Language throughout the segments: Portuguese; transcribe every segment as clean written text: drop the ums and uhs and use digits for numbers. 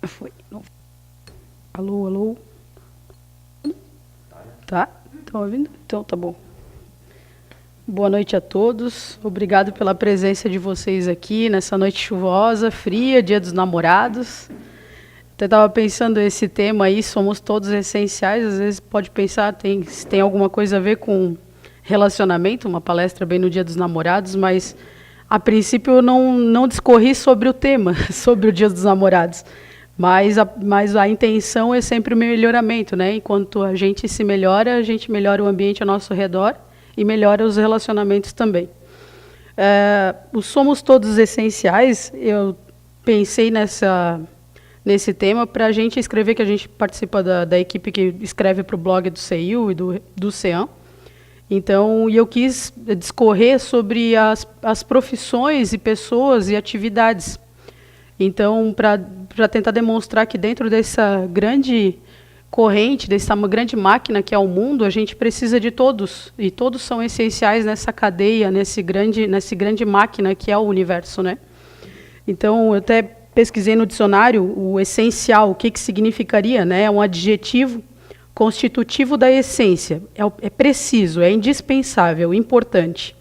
Foi. Alô, alô? Tá? Estão ouvindo? Então tá bom. Boa noite a todos. Obrigado pela presença de vocês aqui nessa noite chuvosa, fria, Dia dos Namorados. Eu estava pensando esse tema aí, somos todos essenciais. Às vezes pode pensar se tem alguma coisa a ver com relacionamento, uma palestra bem no Dia dos Namorados, mas a princípio eu não discorri sobre o tema, sobre o Dia dos Namorados. Mas a intenção é sempre o melhoramento, né? Enquanto a gente se melhora, a gente melhora o ambiente ao nosso redor e melhora os relacionamentos também. O Somos Todos Essenciais, eu pensei nesse tema para a gente escrever, que a gente participa da equipe que escreve para o blog do CEIU e do CEAM. Então, eu quis discorrer sobre as profissões e pessoas e atividades. Então, para tentar demonstrar que dentro dessa grande corrente, dessa grande máquina que é o mundo, a gente precisa de todos, e todos são essenciais nessa cadeia, nesse grande máquina que é o universo, né? Então, eu até pesquisei no dicionário o essencial, o que significaria, né? É um adjetivo constitutivo da essência, é preciso, é indispensável, importante.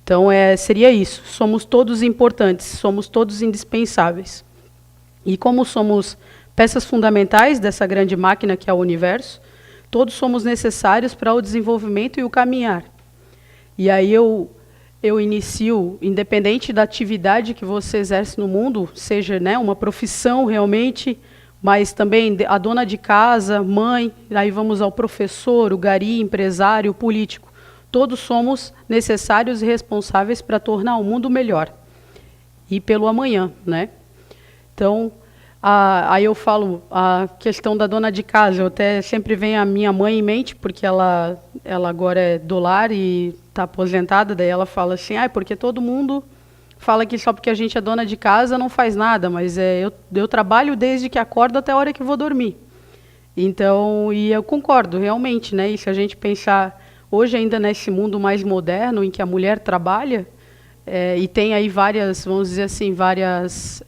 Então, seria isso, somos todos importantes, somos todos indispensáveis. E como somos peças fundamentais dessa grande máquina que é o universo, todos somos necessários para o desenvolvimento e o caminhar. E aí eu inicio, independente da atividade que você exerce no mundo, seja, né, uma profissão realmente, mas também a dona de casa, mãe, aí vamos ao professor, o gari, empresário, político. Todos somos necessários e responsáveis para tornar o mundo melhor. E pelo amanhã, né? Então, aí eu falo a questão da dona de casa. Eu até sempre venho a minha mãe em mente, porque ela agora é do lar e está aposentada. Daí ela fala assim, porque todo mundo fala que só porque a gente é dona de casa não faz nada, mas eu trabalho desde que acordo até a hora que vou dormir. Então, e eu concordo, realmente, né? E se a gente pensar hoje ainda nesse mundo mais moderno, em que a mulher trabalha, e tem aí várias, vamos dizer assim, várias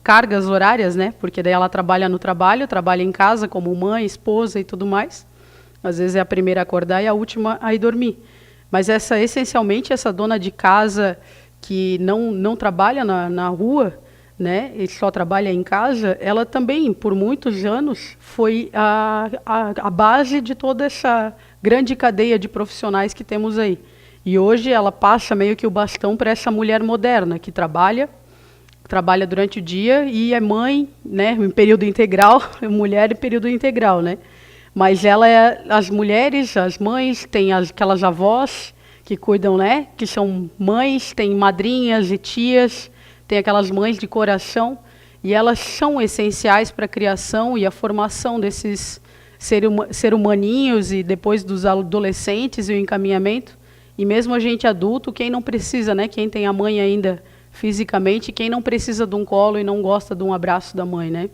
cargas horárias, né? Porque daí ela trabalha no trabalho, trabalha em casa como mãe, esposa e tudo mais. Às vezes é a primeira a acordar e a última a ir dormir. Mas essencialmente, essa dona de casa que não trabalha na rua, né? E só trabalha em casa, ela também, por muitos anos, foi a base de toda essa grande cadeia de profissionais que temos aí. E hoje ela passa meio que o bastão para essa mulher moderna, que trabalha durante o dia e é mãe, né, em período integral, mulher em período integral, né? Mas as mulheres, as mães, têm aquelas avós que cuidam, né, que são mães, tem madrinhas e tias, tem aquelas mães de coração, e elas são essenciais para a criação e a formação desses ser humaninhos e depois dos adolescentes e o encaminhamento. E mesmo a gente adulto, quem não precisa, né? Quem tem a mãe ainda fisicamente, quem não precisa de um colo e não gosta de um abraço da mãe, né?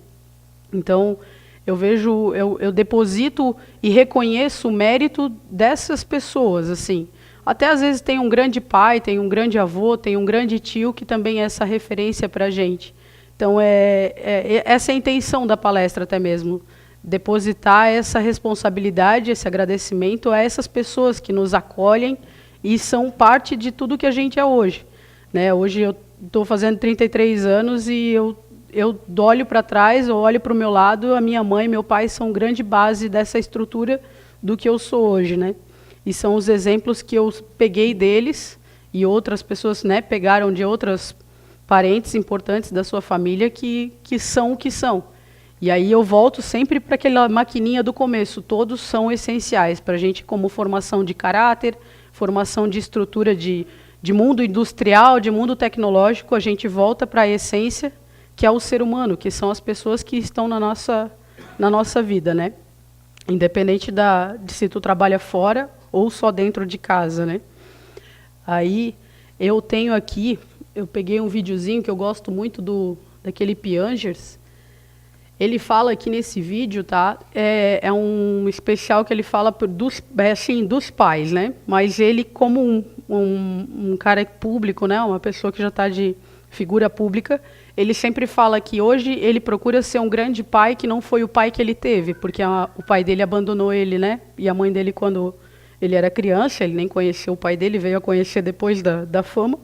Então, eu deposito e reconheço o mérito dessas pessoas, assim. Até às vezes tem um grande pai, tem um grande avô, tem um grande tio que também é essa referência para a gente. Então, essa é a intenção da palestra até mesmo. Depositar essa responsabilidade, esse agradecimento a essas pessoas que nos acolhem e são parte de tudo que a gente é hoje. Né? Hoje eu estou fazendo 33 anos e eu olho para trás, eu olho para o meu lado, a minha mãe e meu pai são grande base dessa estrutura do que eu sou hoje. Né? E são os exemplos que eu peguei deles e outras pessoas, né, pegaram de outras parentes importantes da sua família que são o que são. E aí eu volto sempre para aquela maquininha do começo. Todos são essenciais para a gente, como formação de caráter, formação de estrutura de mundo industrial, de mundo tecnológico. A gente volta para a essência, que é o ser humano, que são as pessoas que estão na nossa vida, né? Independente de se tu trabalha fora ou só dentro de casa, né? Aí eu tenho aqui, eu peguei um videozinho que eu gosto muito daquele Piangers. Ele fala aqui nesse vídeo, tá? É um especial que ele fala dos pais, né? Mas ele como um cara público, né? Uma pessoa que já está de figura pública, ele sempre fala que hoje ele procura ser um grande pai que não foi o pai que ele teve, porque o pai dele abandonou ele, né? E a mãe dele, quando ele era criança, ele nem conheceu o pai dele, veio a conhecer depois da fama.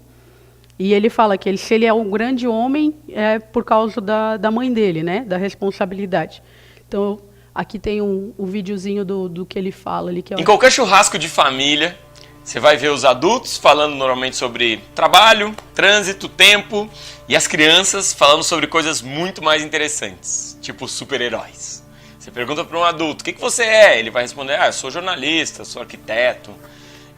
E ele fala que se ele é um grande homem, é por causa da mãe dele, né? Da responsabilidade. Então, aqui tem um videozinho do que ele fala ali. Em qualquer churrasco de família, você vai ver os adultos falando normalmente sobre trabalho, trânsito, tempo, e as crianças falando sobre coisas muito mais interessantes, tipo super-heróis. Você pergunta para um adulto, o que você é? Ele vai responder, eu sou jornalista, sou arquiteto,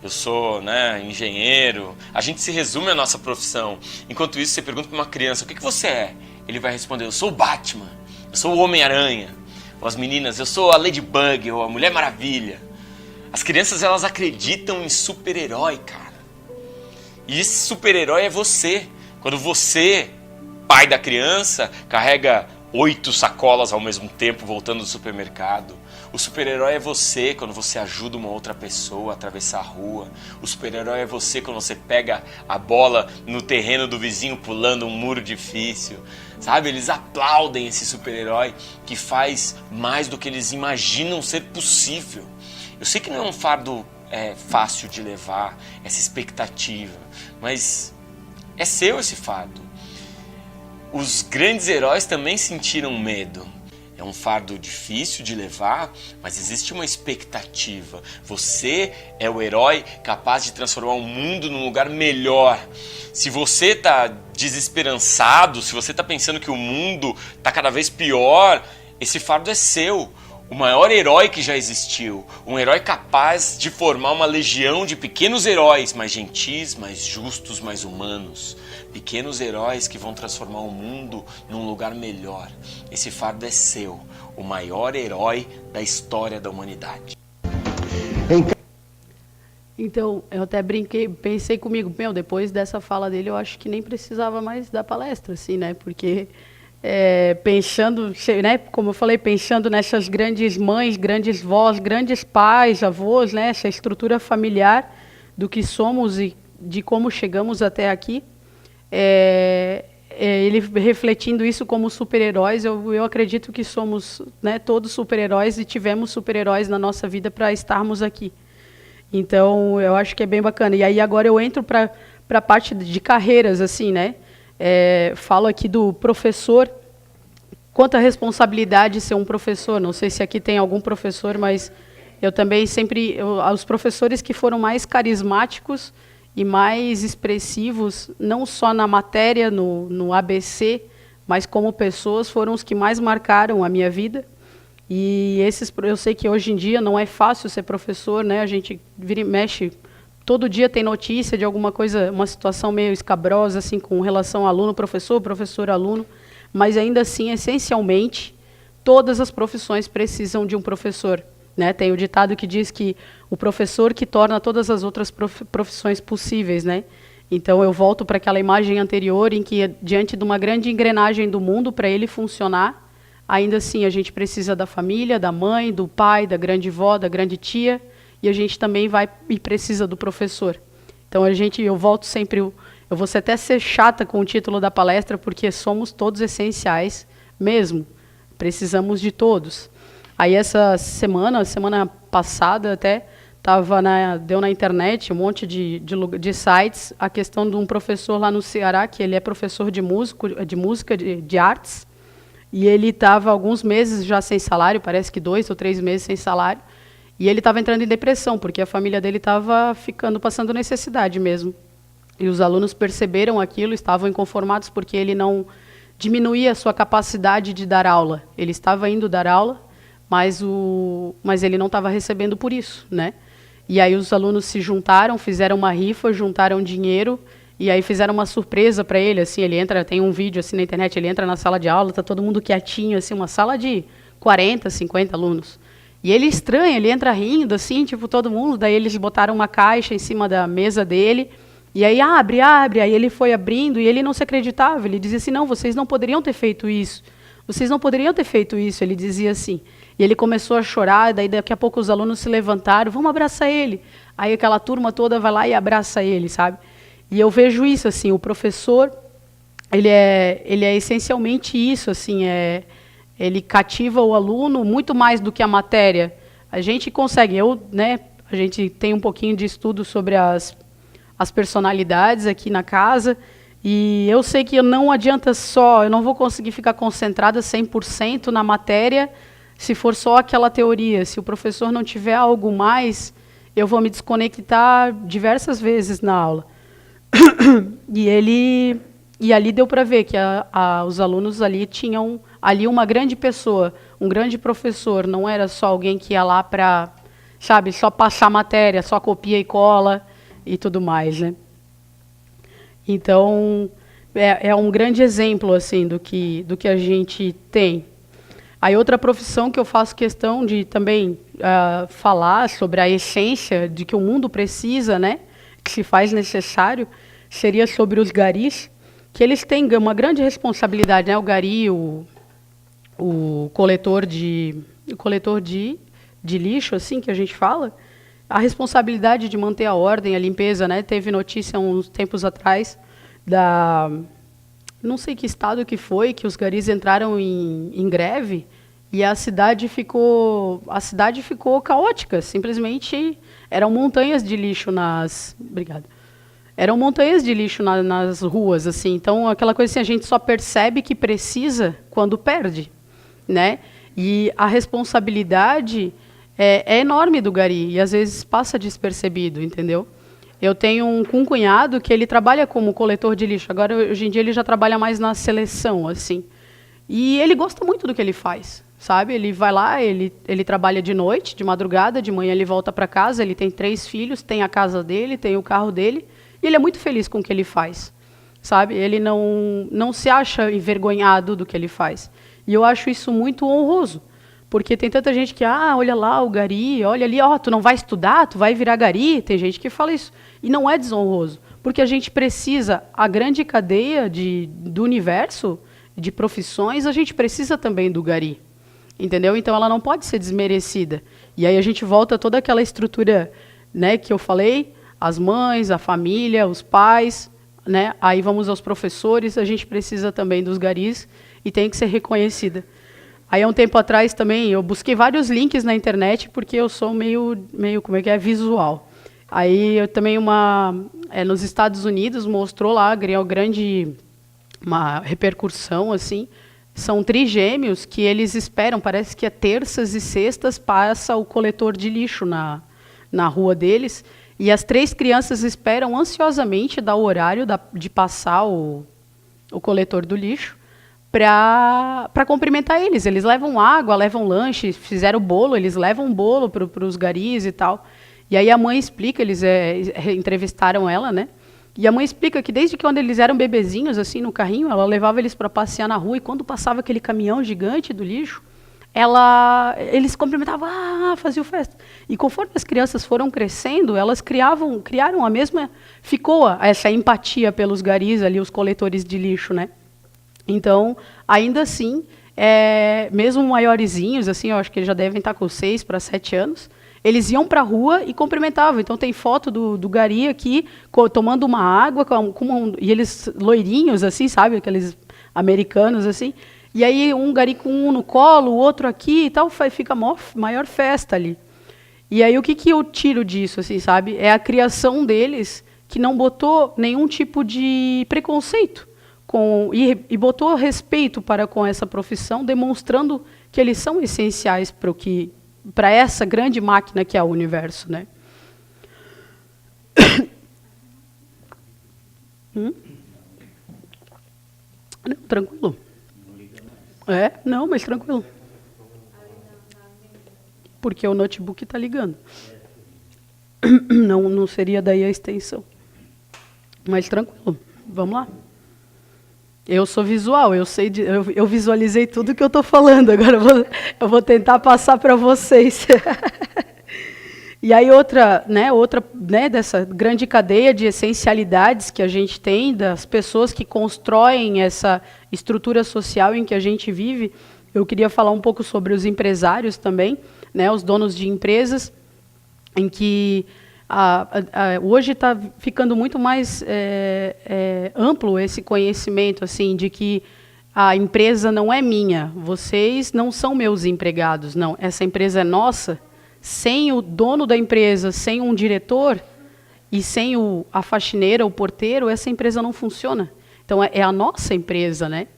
eu sou, engenheiro. A gente se resume à nossa profissão. Enquanto isso, você pergunta para uma criança, o que você é? Ele vai responder, eu sou o Batman, eu sou o Homem-Aranha. Ou as meninas, eu sou a Ladybug, ou a Mulher Maravilha. As crianças, elas acreditam em super-herói, cara. E esse super-herói é você. Quando você, pai da criança, carrega 8 sacolas ao mesmo tempo voltando do supermercado. O super-herói é você quando você ajuda uma outra pessoa a atravessar a rua. O super-herói é você quando você pega a bola no terreno do vizinho pulando um muro difícil. Sabe, eles aplaudem esse super-herói que faz mais do que eles imaginam ser possível. Eu sei que não é um fardo fácil de levar, essa expectativa, mas é seu esse fardo. Os grandes heróis também sentiram medo. É um fardo difícil de levar, mas existe uma expectativa. Você é o herói capaz de transformar o mundo num lugar melhor. Se você está desesperançado, se você está pensando que o mundo está cada vez pior, esse fardo é seu. O maior herói que já existiu. Um herói capaz de formar uma legião de pequenos heróis, mais gentis, mais justos, mais humanos. Pequenos heróis que vão transformar o mundo num lugar melhor. Esse fardo é seu, o maior herói da história da humanidade. Então, eu até pensei comigo, depois dessa fala dele, eu acho que nem precisava mais dar palestra, assim, né? Porque pensando, né, como eu falei, pensando nessas grandes mães, grandes vós, grandes pais, avós, né, essa estrutura familiar do que somos e de como chegamos até aqui, ele refletindo isso como super-heróis, eu acredito que somos, né, todos super-heróis e tivemos super-heróis na nossa vida para estarmos aqui. Então, eu acho que é bem bacana. E aí agora eu entro para a parte de carreiras, assim, né? Falo aqui do professor, quanta responsabilidade ser um professor. Não sei se aqui tem algum professor, mas eu também sempre... os professores que foram mais carismáticos e mais expressivos, não só na matéria, no ABC, mas como pessoas, foram os que mais marcaram a minha vida. E eu sei que hoje em dia não é fácil ser professor, né? A gente vira e mexe... Todo dia tem notícia de alguma coisa, uma situação meio escabrosa, assim, com relação aluno-professor, professor-aluno, mas ainda assim, essencialmente, todas as profissões precisam de um professor, né? Tem o ditado que diz que o professor que torna todas as outras profissões possíveis, né? Então, eu volto para aquela imagem anterior em que, diante de uma grande engrenagem do mundo, para ele funcionar, ainda assim, a gente precisa da família, da mãe, do pai, da grande vó, da grande tia, e a gente também vai e precisa do professor. Então, eu volto sempre... Eu vou até ser chata com o título da palestra, porque somos todos essenciais mesmo. Precisamos de todos. Aí, essa semana passada até, deu na internet um monte de sites a questão de um professor lá no Ceará, que ele é professor de música, de artes, e ele estava alguns meses já sem salário, parece que 2 ou 3 meses sem salário, e ele estava entrando em depressão, porque a família dele estava passando necessidade mesmo. E os alunos perceberam aquilo, estavam inconformados porque ele não diminuía a sua capacidade de dar aula. Ele estava indo dar aula, mas ele não estava recebendo por isso, né? E aí os alunos se juntaram, fizeram uma rifa, juntaram dinheiro, e aí fizeram uma surpresa para ele, assim, tem um vídeo assim na internet, ele entra na sala de aula, está todo mundo quietinho, assim, uma sala de 40, 50 alunos. E ele estranha, ele entra rindo, assim, tipo, todo mundo. Daí eles botaram uma caixa em cima da mesa dele. E aí, abre. Aí ele foi abrindo e ele não se acreditava. Ele dizia assim, não, vocês não poderiam ter feito isso. Vocês não poderiam ter feito isso, ele dizia assim. E ele começou a chorar, daí daqui a pouco os alunos se levantaram, vamos abraçar ele. Aí aquela turma toda vai lá e abraça ele, sabe? E eu vejo isso, assim, o professor, ele é essencialmente isso, assim, ele cativa o aluno muito mais do que a matéria. A gente consegue, a gente tem um pouquinho de estudo sobre as personalidades aqui na casa, e eu sei que não adianta só, eu não vou conseguir ficar concentrada 100% na matéria se for só aquela teoria. Se o professor não tiver algo mais, eu vou me desconectar diversas vezes na aula. E ali deu para ver que os alunos ali tinham ali uma grande pessoa, um grande professor, não era só alguém que ia lá para, sabe, só passar matéria, só copia e cola e tudo mais, né? Então, é um grande exemplo assim do que a gente tem. Aí outra profissão que eu faço questão de também falar sobre a essência de que o mundo precisa, né, que se faz necessário, seria sobre os garis, que eles têm uma grande responsabilidade, né? O gari, o coletor de lixo, assim que a gente fala, a responsabilidade de manter a ordem, a limpeza, né? Teve notícia uns tempos atrás não sei que estado que foi, que os garis entraram em greve e a cidade ficou caótica, simplesmente eram montanhas de lixo eram montanhas de lixo nas ruas, assim. Então, aquela coisa assim, a gente só percebe que precisa quando perde, né? E a responsabilidade é enorme do gari, e às vezes passa despercebido, entendeu? Eu tenho um cunhado que ele trabalha como coletor de lixo. Agora, hoje em dia, ele já trabalha mais na seleção, assim. E ele gosta muito do que ele faz, sabe? Ele vai lá, ele trabalha de noite, de madrugada, de manhã ele volta para casa, ele tem 3 filhos, tem a casa dele, tem o carro dele, e ele é muito feliz com o que ele faz, sabe? Ele não se acha envergonhado do que ele faz. E eu acho isso muito honroso, porque tem tanta gente que, olha lá o gari, olha ali, tu não vai estudar, tu vai virar gari. Tem gente que fala isso. E não é desonroso, porque a gente precisa, a grande cadeia do universo, de profissões, a gente precisa também do gari, entendeu? Então ela não pode ser desmerecida. E aí a gente volta a toda aquela estrutura, né, que eu falei, as mães, a família, os pais, né? Aí vamos aos professores, a gente precisa também dos garis e tem que ser reconhecida. Aí há um tempo atrás também eu busquei vários links na internet porque eu sou meio como é que é, visual. Aí eu também nos Estados Unidos mostrou lá, ganhou uma repercussão assim. São trigêmeos que eles esperam, parece que é terças e sextas passa o coletor de lixo na rua deles. E as 3 crianças esperam ansiosamente dar o horário de passar o coletor do lixo para cumprimentar eles. Eles levam água, levam lanche, fizeram bolo, eles levam um bolo para os garis e tal. E aí a mãe explica, eles entrevistaram ela, né? E a mãe explica que desde que quando eles eram bebezinhos, assim, no carrinho, ela levava eles para passear na rua, e quando passava aquele caminhão gigante do lixo, eles cumprimentavam, faziam festa. E conforme as crianças foram crescendo, elas criaram a mesma... Ficou essa empatia pelos garis ali, os coletores de lixo, né? Então, ainda assim, mesmo maiorzinhos, assim, eu acho que eles já devem estar com 6 para 7 anos, eles iam para a rua e cumprimentavam. Então, tem foto do gari aqui, tomando uma água, e eles loirinhos, assim, sabe? Aqueles americanos, assim. E aí, um gari com um no colo, o outro aqui e tal, fica a maior festa ali. E aí, o que eu tiro disso, assim, sabe? É a criação deles, que não botou nenhum tipo de preconceito, e botou respeito para com essa profissão, demonstrando que eles são essenciais para essa grande máquina que é o universo, né? Não, tranquilo. Não, mas tranquilo. Porque o notebook está ligando. Não seria daí a extensão. Mas tranquilo, vamos lá. Eu sou visual, eu visualizei tudo que eu estou falando, agora eu vou tentar passar para vocês. E aí outra, dessa grande cadeia de essencialidades que a gente tem, das pessoas que constroem essa estrutura social em que a gente vive, eu queria falar um pouco sobre os empresários também, né, os donos de empresas, em que hoje está ficando muito mais amplo esse conhecimento, assim, de que a empresa não é minha, vocês não são meus empregados, não. Essa empresa é nossa. Sem o dono da empresa, sem um diretor e sem a faxineira, o porteiro, essa empresa não funciona. Então, é a nossa empresa, né?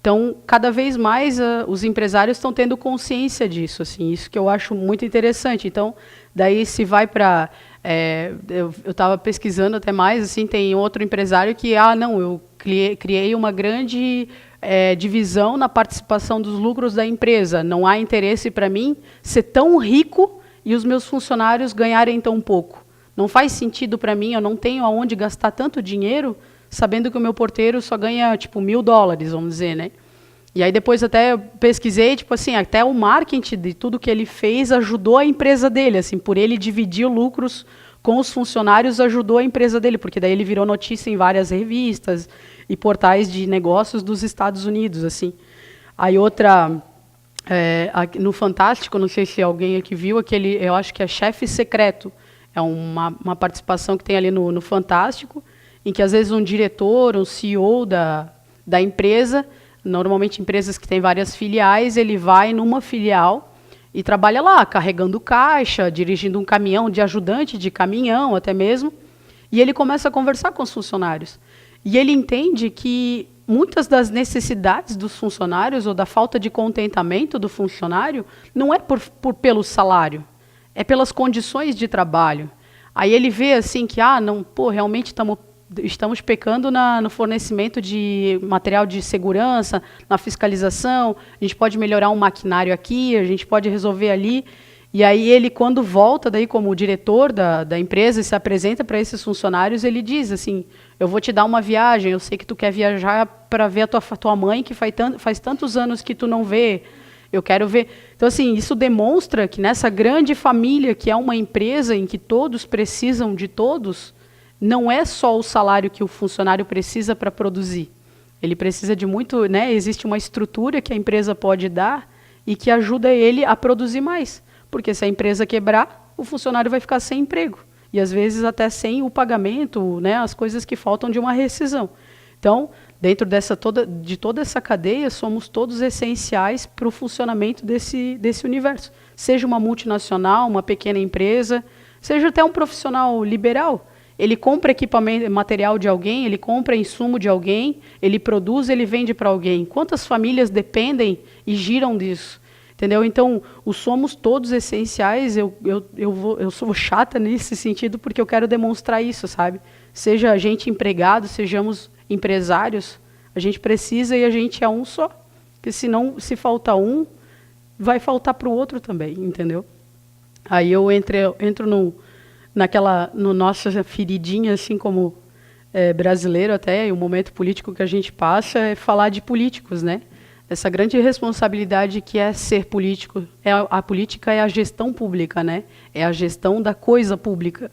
Então, cada vez mais os empresários estão tendo consciência disso, assim, isso que eu acho muito interessante. Então, daí se vai para... eu estava pesquisando até mais, assim, tem outro empresário que, eu criei uma grande divisão na participação dos lucros da empresa. Não há interesse para mim ser tão rico e os meus funcionários ganharem tão pouco. Não faz sentido para mim, eu não tenho aonde gastar tanto dinheiro sabendo que o meu porteiro só ganha, tipo, $1.000, vamos dizer, né? E aí depois até eu pesquisei, tipo assim, até o marketing de tudo que ele fez ajudou a empresa dele, assim, por ele dividir lucros com os funcionários, ajudou a empresa dele, porque daí ele virou notícia em várias revistas e portais de negócios dos Estados Unidos, assim. Aí outra, no Fantástico, não sei se alguém aqui viu, eu acho que é Chefe Secreto, é uma participação que tem ali no Fantástico, em que às vezes um diretor, um CEO da empresa, normalmente empresas que têm várias filiais, ele vai numa filial e trabalha lá, carregando caixa, dirigindo um caminhão, de ajudante de caminhão até mesmo, e ele começa a conversar com os funcionários. E ele entende que muitas das necessidades dos funcionários ou da falta de contentamento do funcionário não é pelo salário, é pelas condições de trabalho. Aí ele vê assim que, realmente estamos pecando no fornecimento de material de segurança, na fiscalização, a gente pode melhorar um maquinário aqui, a gente pode resolver ali. E aí ele, quando volta daí como diretor da empresa e se apresenta para esses funcionários, ele diz assim, eu vou te dar uma viagem, eu sei que tu quer viajar para ver a tua mãe, que faz tantos anos que tu não vê, eu quero ver. Então, assim, isso demonstra que nessa grande família, que é uma empresa em que todos precisam de todos, não é só o salário que o funcionário precisa para produzir. Ele precisa de muito, né? Existe uma estrutura que a empresa pode dar e que ajuda ele a produzir mais. Porque se a empresa quebrar, o funcionário vai ficar sem emprego. E, às vezes, até sem o pagamento, né? As coisas que faltam de uma rescisão. Então, dentro de toda essa cadeia, somos todos essenciais para o funcionamento desse universo. Seja uma multinacional, uma pequena empresa, seja até um profissional liberal. Ele compra equipamento, material de alguém, ele compra insumo de alguém, ele produz, ele vende para alguém. Quantas famílias dependem e giram disso? Entendeu? Então, somos todos essenciais. Eu sou chata nesse sentido porque eu quero demonstrar isso, sabe? Seja a gente empregado, sejamos empresários, a gente precisa e a gente é um só. Porque senão, se falta um, vai faltar para o outro também, entendeu? Aí eu entro no nossa feridinha, assim como brasileiro até, e o momento político que a gente passa é falar de políticos, né? Essa grande responsabilidade que é ser político. A política é a gestão pública, né? É a gestão da coisa pública.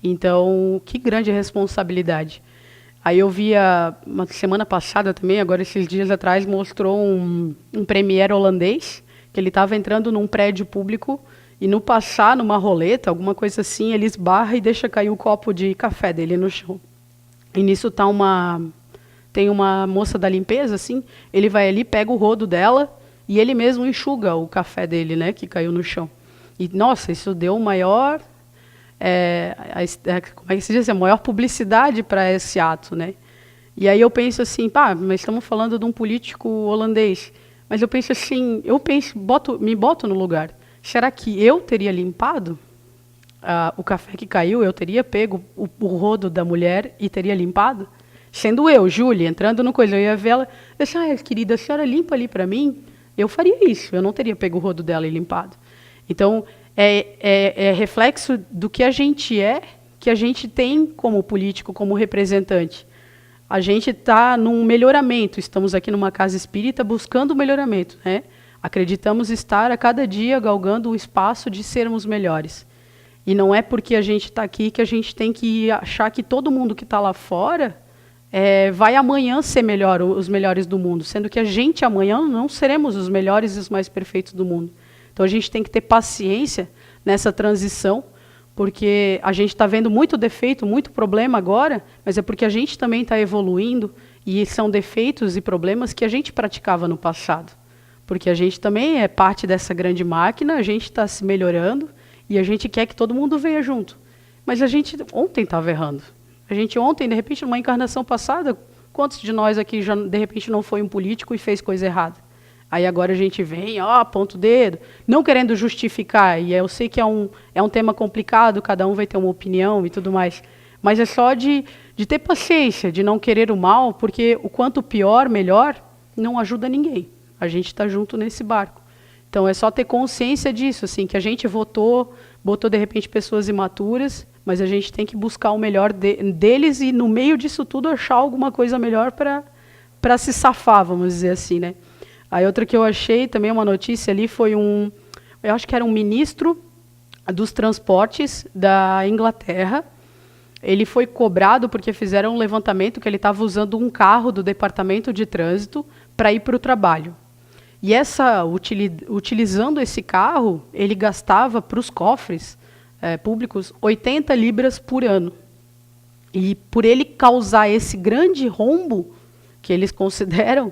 Então, que grande responsabilidade. Aí eu vi uma semana passada também, agora esses dias atrás, mostrou um premier holandês, que ele estava entrando num prédio público e no passar numa roleta, alguma coisa assim, ele esbarra e deixa cair o copo de café dele no chão. E nisso tem uma moça da limpeza, assim, ele vai ali, pega o rodo dela e ele mesmo enxuga o café dele, né, que caiu no chão. E, nossa, isso deu o maior... como é que se diz? A maior publicidade para esse ato, né? E aí eu penso assim, mas estamos falando de um político holandês. Mas eu penso assim, me boto no lugar. Será que eu teria limpado o café que caiu? Eu teria pego o rodo da mulher e teria limpado? Sendo eu, Júlia, entrando no coisa, eu ia ver ela, eu disse, querida, a senhora limpa ali para mim? Eu faria isso, eu não teria pego o rodo dela e limpado. Então, é reflexo do que a gente que a gente tem como político, como representante. A gente está num melhoramento, estamos aqui numa casa espírita buscando o melhoramento, né? Acreditamos estar a cada dia galgando o espaço de sermos melhores. E não é porque a gente está aqui que a gente tem que achar que todo mundo que está lá fora vai amanhã ser os melhores do mundo, sendo que a gente amanhã não seremos os melhores e os mais perfeitos do mundo. Então a gente tem que ter paciência nessa transição, porque a gente está vendo muito defeito, muito problema agora, mas é porque a gente também está evoluindo e são defeitos e problemas que a gente praticava no passado. Porque a gente também é parte dessa grande máquina, a gente está se melhorando e a gente quer que todo mundo venha junto. Mas a gente ontem estava errando. A gente ontem, de repente, numa encarnação passada, quantos de nós aqui já, de repente, não foi um político e fez coisa errada? Aí agora a gente vem, aponta o dedo, não querendo justificar. E eu sei que é um tema complicado, cada um vai ter uma opinião e tudo mais. Mas é só de ter paciência, de não querer o mal, porque o quanto pior, melhor, não ajuda ninguém. A gente está junto nesse barco. Então é só ter consciência disso, assim, que a gente botou de repente pessoas imaturas, mas a gente tem que buscar o melhor deles e no meio disso tudo achar alguma coisa melhor para se safar, vamos dizer assim, né? Aí outra que eu achei também uma notícia ali foi eu acho que era um ministro dos transportes da Inglaterra. Ele foi cobrado porque fizeram um levantamento que ele estava usando um carro do departamento de trânsito para ir para o trabalho. E utilizando esse carro, ele gastava para os cofres públicos 80 libras por ano. E por ele causar esse grande rombo, que eles consideram,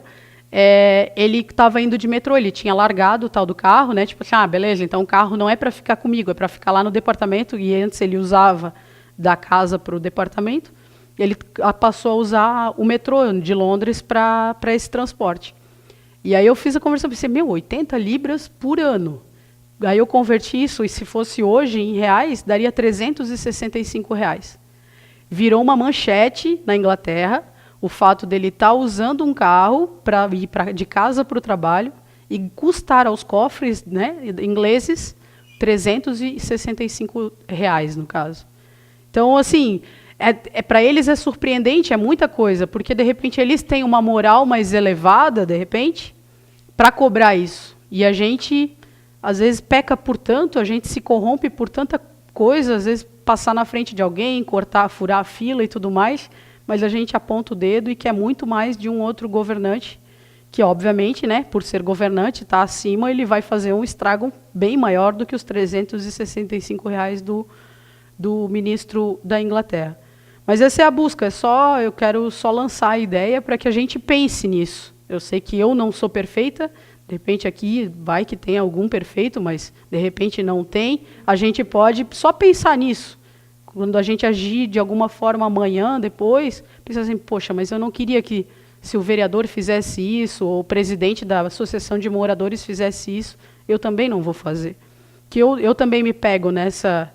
ele estava indo de metrô, ele tinha largado o tal do carro, né? Tipo assim, beleza, então o carro não é para ficar comigo, é para ficar lá no departamento, e antes ele usava da casa para o departamento, ele passou a usar o metrô de Londres para esse transporte. E aí eu fiz a conversão, pensei, 80 libras por ano. Aí eu converti isso, e se fosse hoje em reais, daria 365 reais. Virou uma manchete na Inglaterra, o fato dele estar usando um carro para ir de casa para o trabalho e custar aos cofres, né, ingleses 365 reais, no caso. Então, assim, para eles é surpreendente, é muita coisa, porque, de repente, eles têm uma moral mais elevada, de repente, para cobrar isso. E a gente, às vezes, peca por tanto, a gente se corrompe por tanta coisa, às vezes, passar na frente de alguém, cortar, furar a fila e tudo mais, mas a gente aponta o dedo e quer muito mais de um outro governante, que, obviamente, né, por ser governante, está acima, ele vai fazer um estrago bem maior do que os 365 reais do ministro da Inglaterra. Mas essa é a busca, eu quero só lançar a ideia para que a gente pense nisso. Eu sei que eu não sou perfeita, de repente aqui vai que tem algum perfeito, mas de repente não tem. A gente pode só pensar nisso. Quando a gente agir de alguma forma amanhã, depois, pensar assim, poxa, mas eu não queria que se o vereador fizesse isso, ou o presidente da associação de moradores fizesse isso, eu também não vou fazer. Que eu também me pego nessa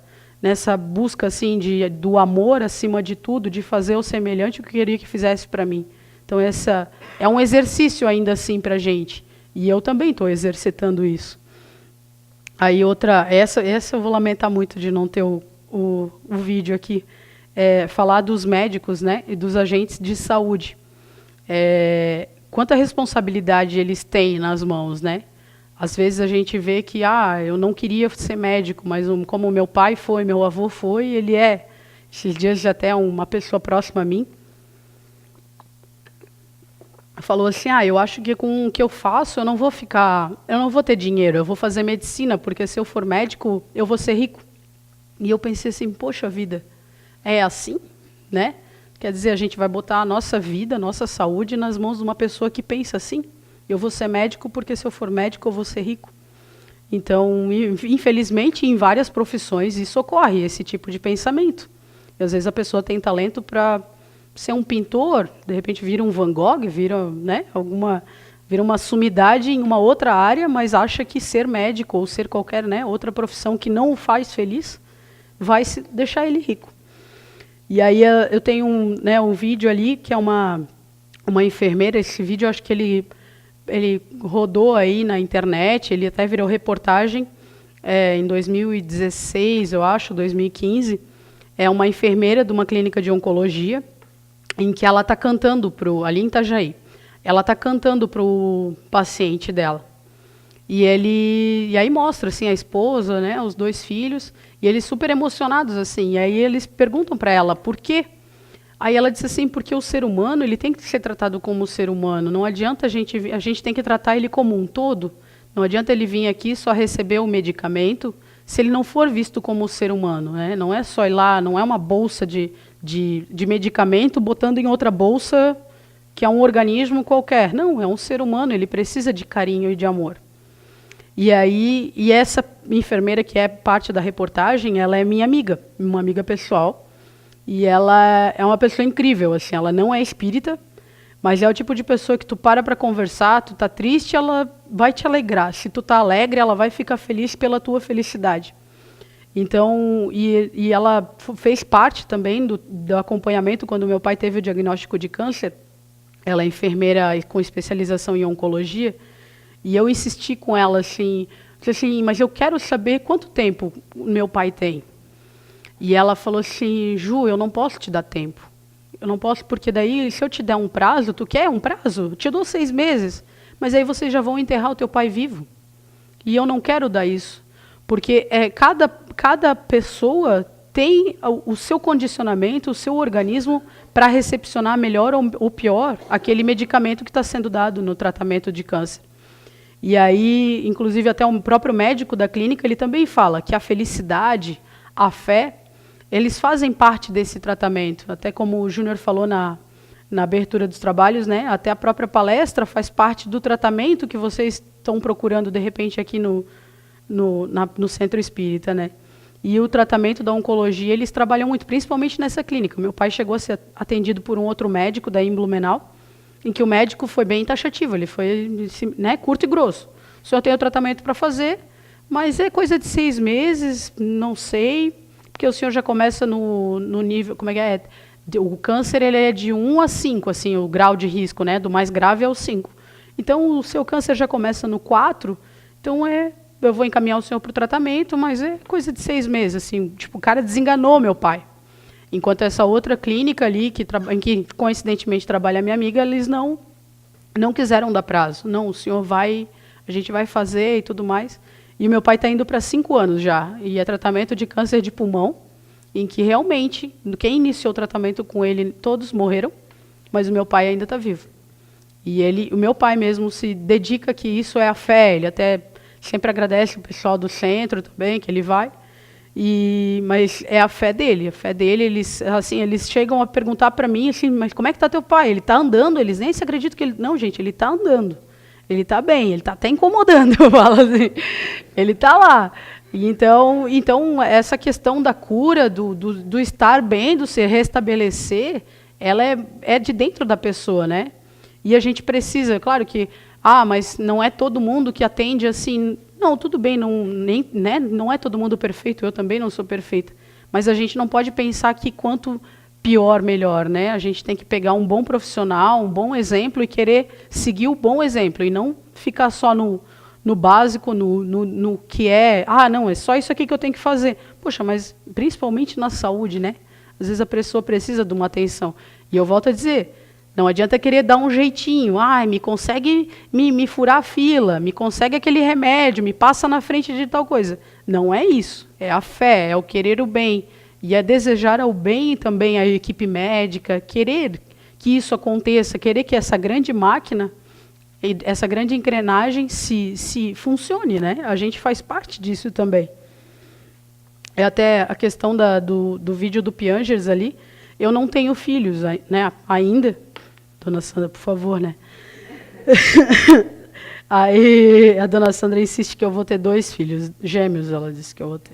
busca assim do amor acima de tudo, de fazer o semelhante o que eu queria que fizesse para mim. Então essa é um exercício ainda assim para a gente. E eu também estou exercitando isso. Aí essa eu vou lamentar muito de não ter o vídeo aqui. Falar dos médicos, né, e dos agentes de saúde. Quanta responsabilidade eles têm nas mãos, né? Às vezes a gente vê que, eu não queria ser médico, mas como meu pai foi, meu avô foi, ele é. Esses dias até uma pessoa próxima a mim falou assim, eu acho que com o que eu faço eu não vou ter dinheiro, eu vou fazer medicina, porque se eu for médico, eu vou ser rico. E eu pensei assim, poxa vida, é assim, né? Quer dizer, a gente vai botar a nossa vida, a nossa saúde nas mãos de uma pessoa que pensa assim. Eu vou ser médico porque se eu for médico eu vou ser rico. Então, infelizmente, em várias profissões isso ocorre, esse tipo de pensamento. E, às vezes a pessoa tem talento para ser um pintor, de repente vira um Van Gogh, vira, né, vira uma sumidade em uma outra área, mas acha que ser médico ou ser qualquer, né, outra profissão que não o faz feliz vai deixar ele rico. E aí eu tenho um vídeo ali que é uma enfermeira. Esse vídeo eu acho que ele rodou aí na internet, ele até virou reportagem em 2016, eu acho, 2015. É uma enfermeira de uma clínica de oncologia, em que ela está cantando ali em Itajaí. Ela está cantando para o paciente dela. E aí mostra assim, a esposa, né, os 2 filhos, e eles super emocionados assim. E aí eles perguntam para ela por quê. Aí ela disse assim, porque o ser humano ele tem que ser tratado como ser humano. Não adianta a gente tem que tratar ele como um todo. Não adianta ele vir aqui só receber o medicamento, se ele não for visto como ser humano, né? Não é só ir lá, não é uma bolsa de medicamento botando em outra bolsa que é um organismo qualquer. Não, é um ser humano, ele precisa de carinho e de amor. E essa enfermeira que é parte da reportagem, ela é minha amiga, uma amiga pessoal, e ela é uma pessoa incrível, assim, ela não é espírita, mas é o tipo de pessoa que tu para conversar, tu tá triste, ela vai te alegrar. Se tu tá alegre, ela vai ficar feliz pela tua felicidade. Então, e ela fez parte também do acompanhamento quando meu pai teve o diagnóstico de câncer. Ela é enfermeira com especialização em oncologia. E eu insisti com ela assim, mas eu quero saber quanto tempo meu pai tem. E ela falou assim, Ju, eu não posso te dar tempo. Eu não posso, porque daí, se eu te der um prazo, tu quer um prazo? Eu te dou 6 meses. Mas aí vocês já vão enterrar o teu pai vivo. E eu não quero dar isso. Porque cada pessoa tem o seu condicionamento, o seu organismo para recepcionar melhor ou pior aquele medicamento que está sendo dado no tratamento de câncer. E aí, inclusive, até o próprio médico da clínica, ele também fala que a felicidade, a fé, eles fazem parte desse tratamento. Até como o Júnior falou na abertura dos trabalhos, né? Até a própria palestra faz parte do tratamento que vocês estão procurando, de repente, aqui no Centro Espírita, né? E o tratamento da oncologia, eles trabalham muito, principalmente nessa clínica. Meu pai chegou a ser atendido por um outro médico daí em Blumenau, em que o médico foi bem taxativo, ele foi, né, curto e grosso. O senhor tem o tratamento para fazer, mas é coisa de 6 meses, não sei, porque o senhor já começa no nível, como é que é? O câncer ele é de 1 a 5, assim, o grau de risco, né, do mais grave é o 5. Então, o seu câncer já começa no 4, então eu vou encaminhar o senhor para o tratamento, mas é coisa de 6 meses, assim, tipo, o cara desenganou meu pai. Enquanto essa outra clínica ali, em que coincidentemente trabalha a minha amiga, eles não quiseram dar prazo. Não, o senhor vai, a gente vai fazer e tudo mais. E o meu pai está indo para 5 anos já, e é tratamento de câncer de pulmão, em que realmente, quem iniciou o tratamento com ele, todos morreram, mas o meu pai ainda está vivo. E o meu pai mesmo se dedica que isso é a fé, ele até sempre agradece o pessoal do centro também, que ele vai, mas é a fé dele, eles chegam a perguntar para mim, assim, mas como é que está teu pai? Ele está andando? Eles nem se acreditam que ele... Não, gente, ele está andando, ele está bem, ele está até incomodando, eu falo assim, ele está lá. E então, essa questão da cura, do estar bem, do se restabelecer, ela é de dentro da pessoa, né? E a gente precisa, claro que mas não é todo mundo que atende assim. Não, tudo bem, não é todo mundo perfeito, eu também não sou perfeita. Mas a gente não pode pensar que quanto pior, melhor, né? A gente tem que pegar um bom profissional, um bom exemplo e querer seguir o bom exemplo, e não ficar só no básico, no que é, não, é só isso aqui que eu tenho que fazer. Poxa, mas principalmente na saúde, né? Às vezes a pessoa precisa de uma atenção. E eu volto a dizer, não adianta querer dar um jeitinho. Me consegue me furar a fila, me consegue aquele remédio, me passa na frente de tal coisa. Não é isso. É a fé, é o querer o bem. E é desejar ao bem também a equipe médica, querer que isso aconteça, querer que essa grande máquina, essa grande engrenagem se funcione, né? A gente faz parte disso também. É até a questão do vídeo do Piangers ali. Eu não tenho filhos, né, ainda. Dona Sandra, por favor, né? Aí a dona Sandra insiste que eu vou ter 2 filhos, gêmeos, ela disse que eu vou ter.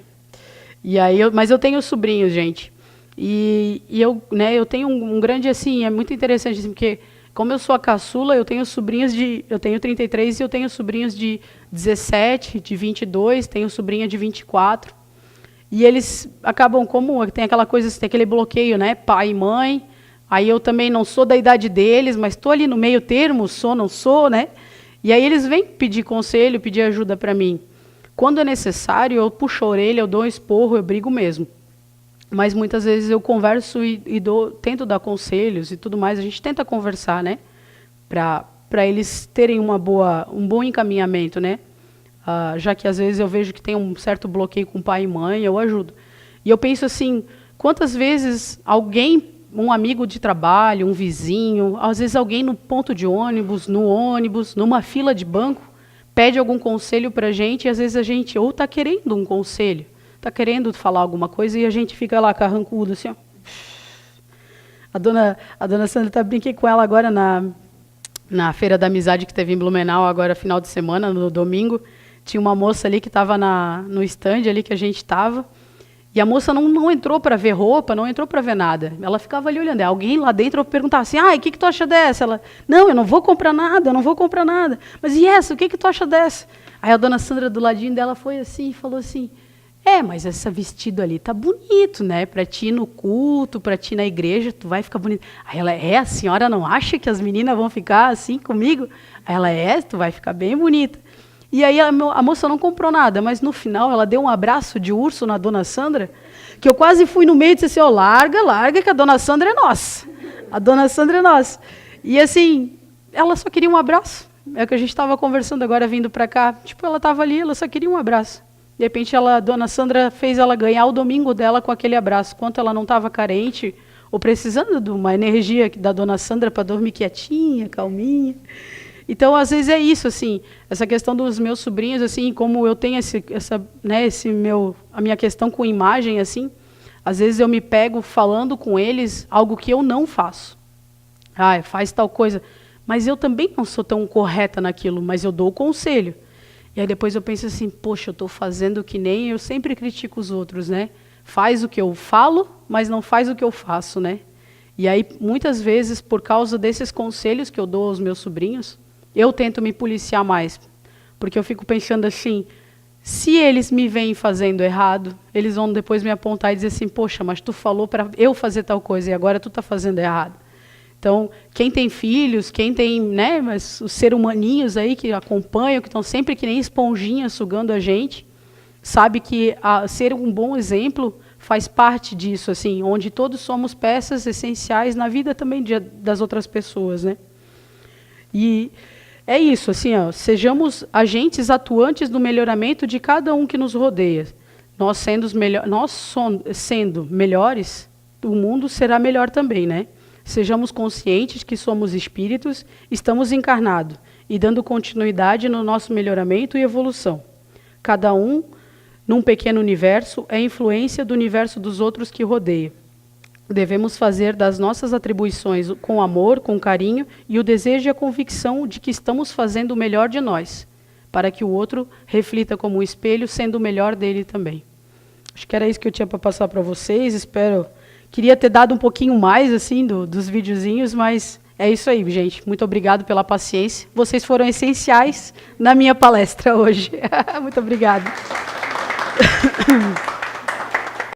E aí mas eu tenho sobrinhos, gente. E eu tenho um grande, assim, é muito interessante, assim, porque como eu sou a caçula, eu tenho 33 e eu tenho sobrinhos de 17, de 22, tenho sobrinha de 24. E eles acabam, como tem aquela coisa, tem aquele bloqueio, né? Pai e mãe. Aí eu também não sou da idade deles, mas estou ali no meio termo, sou, não sou, né? E aí eles vêm pedir conselho, pedir ajuda para mim. Quando é necessário, eu puxo a orelha, eu dou um esporro, eu brigo mesmo. Mas muitas vezes eu converso e tento dar conselhos e tudo mais. A gente tenta conversar, né? Para eles terem um bom encaminhamento, né? Já que às vezes eu vejo que tem um certo bloqueio com pai e mãe, eu ajudo. E eu penso assim, quantas vezes um amigo de trabalho, um vizinho, às vezes alguém no ponto de ônibus, no ônibus, numa fila de banco, pede algum conselho para a gente, e às vezes a gente ou está querendo um conselho, está querendo falar alguma coisa, e a gente fica lá carrancudo, assim, ó. A dona Sandra, brinquei com ela agora na Feira da Amizade que teve em Blumenau, agora final de semana, no domingo. Tinha uma moça ali que estava no stand ali que a gente estava, e a moça não entrou para ver roupa, não entrou para ver nada. Ela ficava ali olhando. Alguém lá dentro perguntava assim, o que tu acha dessa? Ela, não, eu não vou comprar nada, eu não vou comprar nada. Mas e essa, o que tu acha dessa? Aí a dona Sandra do ladinho dela foi assim e falou assim, mas esse vestido ali tá bonito, né? Para ti ir no culto, para ti ir na igreja, tu vai ficar bonito. Aí ela, a senhora não acha que as meninas vão ficar assim comigo? Aí ela, tu vai ficar bem bonita. E aí a moça não comprou nada, mas no final ela deu um abraço de urso na dona Sandra, que eu quase fui no meio e disse assim, larga, que a dona Sandra é nossa. A dona Sandra é nossa. E assim, ela só queria um abraço. É o que a gente estava conversando agora vindo para cá. Tipo, ela estava ali, ela só queria um abraço. De repente, a dona Sandra fez ela ganhar o domingo dela com aquele abraço. Quanto ela não estava carente ou precisando de uma energia da dona Sandra para dormir quietinha, calminha. Então, às vezes é isso, assim, essa questão dos meus sobrinhos, assim, como eu tenho a minha questão com imagem, assim, às vezes eu me pego falando com eles algo que eu não faço. Faz tal coisa, mas eu também não sou tão correta naquilo, mas eu dou o conselho. E aí depois eu penso assim, poxa, eu estou fazendo que nem eu sempre critico os outros, né? Faz o que eu falo, mas não faz o que eu faço, né? E aí, muitas vezes, por causa desses conselhos que eu dou aos meus sobrinhos, eu tento me policiar mais, porque eu fico pensando assim, se eles me veem fazendo errado, eles vão depois me apontar e dizer assim, poxa, mas tu falou para eu fazer tal coisa e agora tu está fazendo errado. Então, quem tem filhos, quem tem, né, mas os seres humaninhos aí que acompanham, que estão sempre que nem esponjinha sugando a gente, sabe que ser um bom exemplo faz parte disso, assim, onde todos somos peças essenciais na vida também das outras pessoas, né? E é isso, assim, sejamos agentes atuantes do melhoramento de cada um que nos rodeia. Nós sendo melhores, o mundo será melhor também, né? Sejamos conscientes que somos espíritos, estamos encarnados e dando continuidade no nosso melhoramento e evolução. Cada um, num pequeno universo, é influência do universo dos outros que rodeia. Devemos fazer das nossas atribuições com amor, com carinho e o desejo e a convicção de que estamos fazendo o melhor de nós, para que o outro reflita como um espelho, sendo o melhor dele também. Acho que era isso que eu tinha para passar para vocês. Queria ter dado um pouquinho mais assim dos videozinhos, mas é isso aí, gente. Muito obrigado pela paciência. Vocês foram essenciais na minha palestra hoje. Muito obrigada.